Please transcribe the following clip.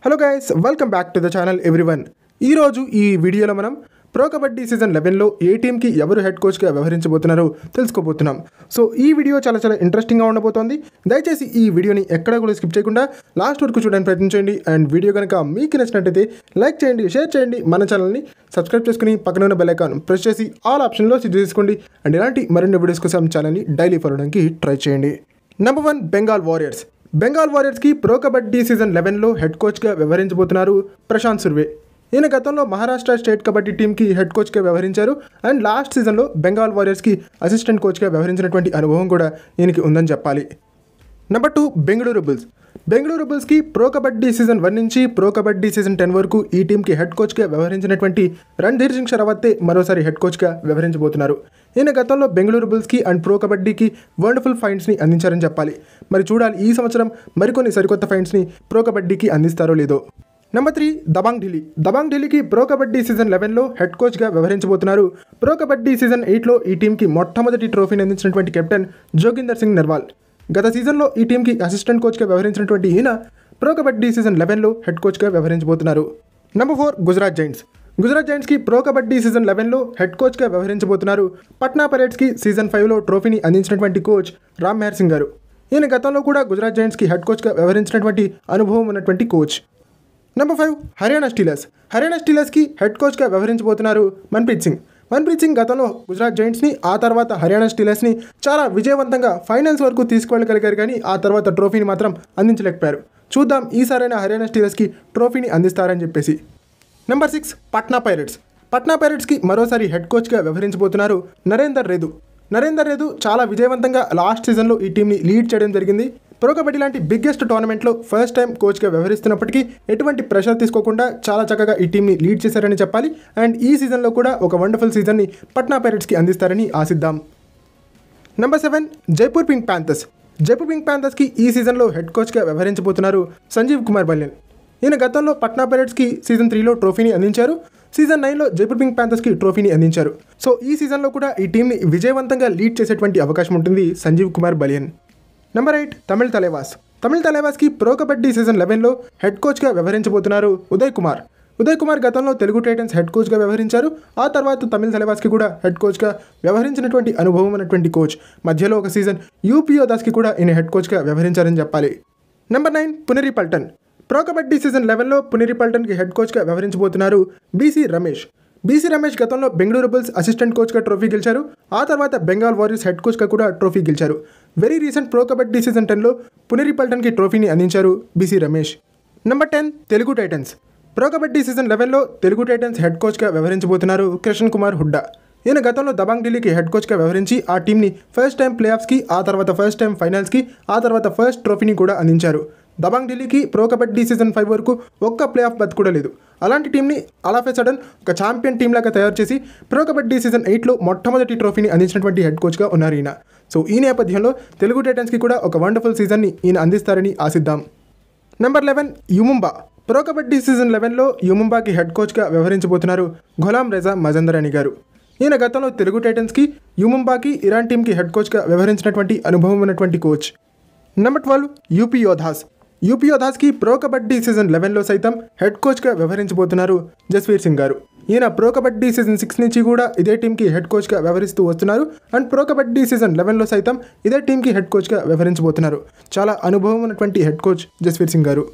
Hello guys, welcome back to the channel everyone. ఈరోజు ఈ వీడియోలో మనం ప్రో కబడ్డీ సీజన్ 11లో ఏ టీంకి ఎవరు హెడ్ కోచ్గా వ్యవహరించబోతున్నారో తెలుసుకోబోతున్నాం. సో ఈ వీడియో చాలా ఇంట్రెస్టింగ్గా ఉండబోతోంది. దయచేసి ఈ వీడియోని ఎక్కడ కూడా స్కిప్ చేయకుండా లాస్ట్ వరకు చూడడానికి ప్రయత్నించండి. అండ్ వీడియో కనుక మీకు నచ్చినట్టయితే లైక్ చేయండి, షేర్ చేయండి, మన ఛానల్ని సబ్స్క్రైబ్ చేసుకుని పక్కన ఉన్న బెల్ ఐకాన్ ప్రెస్ చేసి ఆల్ ఆప్షన్లో సెట్ చేసుకోండి. అండ్ ఇలాంటి మరిన్ని వీడియోస్ కోసం ఛానల్ని డైలీ ఫాలో అవడానికి ట్రై చేయండి. Number 1, Bengal warriors. బెంగాల్ వారియర్స్కి ప్రో కబడ్డీ సీజన్ 11లో హెడ్ కోచ్గా వ్యవహరించబోతున్నారు ప్రశాంత్ సుర్వే. ఈయన గతంలో మహారాష్ట్ర స్టేట్ కబడ్డీ టీంకి హెడ్ కోచ్గా వ్యవహరించారు. అండ్ లాస్ట్ సీజన్లో బెంగాల్ వారియర్స్కి అసిస్టెంట్ కోచ్గా వ్యవహరించినటువంటి అనుభవం కూడా ఈయనకి ఉందని చెప్పాలి. Number 2, Bengaluru bulls. బెంగళూరు బుల్స్కి ప్రో కబడ్డీ సీజన్ 1 నుంచి ప్రో కబడ్డీ సీజన్ 10 వరకు ఈ టీంకి హెడ్ కోచ్గా వ్యవహరించినటువంటి రణ్ధీర్ సింగ్ షరావతే మరోసారి హెడ్ కోచ్గా వ్యవహరించబోతున్నారు. ఈయన గతంలో బెంగళూరు బుల్స్కి అండ్ ప్రో కబడ్డీకి వండర్ఫుల్ ఫైండ్స్ని అందించారని చెప్పాలి. మరి చూడాలి ఈ సంవత్సరం మరికొన్ని సరికొత్త ఫైండ్స్ని ప్రో కబడ్డీకి అందిస్తారో లేదో. నెంబర్ 3, దబాంగ్ ఢిల్లీ. దబాంగ్ ఢిల్లీకి ప్రో కబడ్డీ సీజన్ 11లో హెడ్ కోచ్గా వ్యవహరించబోతున్నారు. ప్రో కబడ్డీ సీజన్ 8లో ఈ టీంకి మొట్టమొదటి ట్రోఫీని అందించినటువంటి కెప్టెన్ జోగిందర్ సింగ్ నర్వాల్. గత సీజన్లో ఈ టీంకి అసిస్టెంట్ కోచ్గా వ్యవహరించినటువంటి ఈయన ప్రో కబడ్డీ సీజన్ 11లో హెడ్ కోచ్గా వ్యవహరించబోతున్నారు. Number 4, Gujarat giants. గుజరాత్ జైంట్స్కి ప్రో కబడ్డీ సీజన్ 11లో హెడ్ కోచ్గా వ్యవహరించబోతున్నారు పట్నా పైరేట్స్కి సీజన్ 5లో ట్రోఫీని అందించినటువంటి కోచ్ రామ్ మెహర్ సింగ్ గారు. ఈయన గతంలో కూడా గుజరాత్ జైంట్స్కి హెడ్ కోచ్గా వ్యవహరించినటువంటి అనుభవం ఉన్నటువంటి coach. Number 5, Haryana steelers. Haryana స్టీలర్స్కి హెడ్ కోచ్గా వ్యవహరించబోతున్నారు మన్ప్రీత్ సింగ్. మన్ప్రీత్ సింగ్ గతంలో గుజరాత్ జైంట్స్ని ఆ తర్వాత హర్యానా స్టీలర్స్ని చాలా విజయవంతంగా ఫైనల్స్ వరకు తీసుకువెళ్ళగలిగారు, కానీ ఆ తర్వాత ట్రోఫీని మాత్రం అందించలేకపోయారు. చూద్దాం ఈసారైనా హర్యానా స్టీలర్స్కి ట్రోఫీని అందిస్తారని చెప్పేసి. Number 6, Patna pirates. పట్నా పైరేట్స్కి మరోసారి హెడ్ కోచ్గా వ్యవహరించబోతున్నారు నరేందర్ రెదు. నరేందర్ రెదు చాలా విజయవంతంగా లాస్ట్ సీజన్లో ఈ టీంని లీడ్ చేయడం జరిగింది. ప్రో కబడ్డీ లాంటి బిగ్గెస్ట్ టోర్నమెంట్లో ఫస్ట్ టైం కోచ్గా వ్యవహరిస్తున్నప్పటికీ ఎటువంటి ప్రెషర్ తీసుకోకుండా చాలా చక్కగా ఈ టీంని లీడ్ చేశారని చెప్పాలి. అండ్ ఈ సీజన్లో కూడా ఒక వండర్ఫుల్ సీజన్ని పట్నా పైరేట్స్కి అందిస్తారని ఆశిద్దాం. Number 7, Jaipur pink panthers. Jaipur pink ప్యాంథర్స్కి ఈ సీజన్లో హెడ్ కోచ్గా వ్యవహరించబోతున్నారు సంజీవ్ కుమార్ బల్యన్. ఈయన గతంలో పట్నా పైరేట్స్కి సీజన్ 3లో ట్రోఫీని అందించారు. సీజన్ 9లో జైపూర్ పింక్ ప్యాంథర్స్కి ట్రోఫీని అందించారు. సో ఈ సీజన్లో కూడా ఈ టీంని విజయవంతంగా లీడ్ చేసేటువంటి అవకాశం ఉంటుంది సంజీవ్ కుమార్ బలియన్. నెంబర్ 8, తమిళ్ తలైవాస్. తమిళ్ తలైవాస్కి ప్రో కబడ్డీ సీజన్ 11లో హెడ్ కోచ్గా వ్యవహరించబోతున్నారు ఉదయ్ కుమార్. ఉదయ్ కుమార్ గతంలో తెలుగు టైటన్స్ హెడ్ కోచ్గా వ్యవహరించారు. ఆ తర్వాత తమిళ్ తలైవాస్కి కూడా హెడ్ కోచ్గా వ్యవహరించినటువంటి అనుభవం ఉన్నటువంటి కోచ్. మధ్యలో ఒక సీజన్ యూపీ యోధాస్కి కూడా ఈయన హెడ్ కోచ్గా వ్యవహరించారని చెప్పాలి. Number 9, Puneri Paltan. Pro kabaddi season 11లో పునేరి పల్టన్కి హెడ్ కోచ్గా వ్యవహరించబోతున్నారు బీసీ రమేష్. బీసీ రమేష్ గతంలో బెంగళూరు బుల్స్ అసిస్టెంట్ కోచ్గా ట్రోఫీ గెలిచారు. ఆ తర్వాత బెంగాల్ వారియర్స్ హెడ్ కోచ్గా కూడా ట్రోఫీ గెలిచారు. Very recent pro kabaddi season 10లో పునేరి పల్టన్కి ట్రోఫీని అందించారు BC Ramesh. Number 10, Telugu titans. Pro kabaddi season 11లో తెలుగు టైటన్స్ హెడ్ కోచ్గా వ్యవహరించబోతున్నారు కృష్ణ్ కుమార్ హుడ్డా. ఈయన గతంలో దబాంగ్ ఢిల్లీకి హెడ్ కోచ్గా వ్యవహరించి ఆ టీంని ఫస్ట్ టైం ప్లే ఆఫ్స్కి, ఆ తర్వాత ఫస్ట్ టైం ఫైనల్స్కి, ఆ తర్వాత ఫస్ట్ ట్రోఫీని కూడా అందించారు. దబాంగ్ ఢిల్లీకి ప్రో కబడ్డీ సీజన్ 5 వరకు ఒక్క ప్లే ఆఫ్ బత్ కూడా లేదు. అలాంటి టీంని ఆల్ ఆఫ్ ఎ సడన్ ఒక ఛాంపియన్ టీం లాగా తయారు చేసి ప్రో కబడ్డీ సీజన్ 8లో మొట్టమొదటి ట్రోఫీని అందించినటువంటి హెడ్ కోచ్గా ఉన్నారు ఈయన. సో ఈ నేపథ్యంలో తెలుగు టైటన్స్కి కూడా ఒక వండర్ఫుల్ సీజన్ని ఈయన అందిస్తారని ఆశిద్దాం. Number 11, U Mumba. Pro kabaddi season 11లో యుముంబాకి హెడ్ కోచ్గా వ్యవహరించబోతున్నారు గులాం రెజా మజందరాని గారు. ఈయన గతంలో తెలుగు టైటన్స్కి, యుముంబాకి, ఇరాన్ టీంకి హెడ్ కోచ్గా వ్యవహరించినటువంటి అనుభవం ఉన్నటువంటి కోచ్. నెంబర్ 12, యూపీ యోధాస్. యూపీ యోధాస్కి ప్రో కబడ్డీ సీజన్ 11లో సైతం హెడ్ కోచ్గా వ్యవహరించబోతున్నారు జస్వీర్ సింగ్ గారు. ఈయన ప్రో కబడ్డీ సీజన్ 6 నుంచి కూడా ఇదే టీంకి హెడ్ కోచ్గా వ్యవహరిస్తూ వస్తున్నారు. అండ్ ప్రో కబడ్డీ సీజన్ 11లో సైతం ఇదే టీంకి హెడ్ కోచ్గా వ్యవహరించబోతున్నారు. చాలా అనుభవం ఉన్నటువంటి హెడ్ కోచ్ జస్వీర్ సింగ్ గారు.